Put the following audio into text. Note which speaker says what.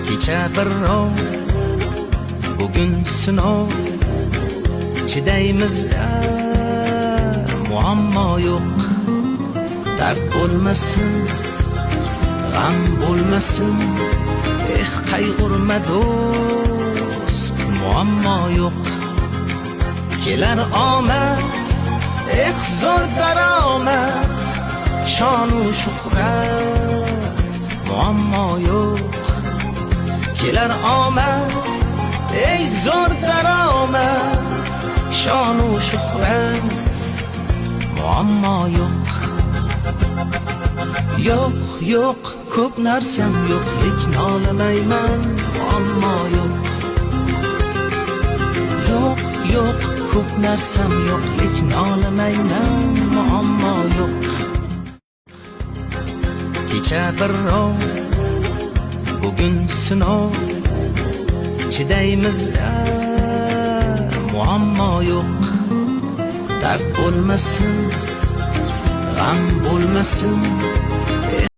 Speaker 1: kecha birrov, bugun sinov, chidaymizda muammo yo'q. Dard bo'lmasin, g'am bo'lmasin, qayg'urma do'st, muammo yo'q. Kelar omad, zo'r daromad, shonu shuhrat, muammo yo'q. Kelar omad, zo'r daromad, shonu shuhrat, muammo yo'q. Yo'q, yo'q, ko'p narsam yo'q, lekin olamayman, muammo yo'q. Yo'q, yo'q, ko'p narsam yo'q, lekin olamayman, muammo yo'q. Kecha birrov, bugun sinov, chidaymizda muammo yo'q. Dard bo'lmasin, g'am bo'lmasin,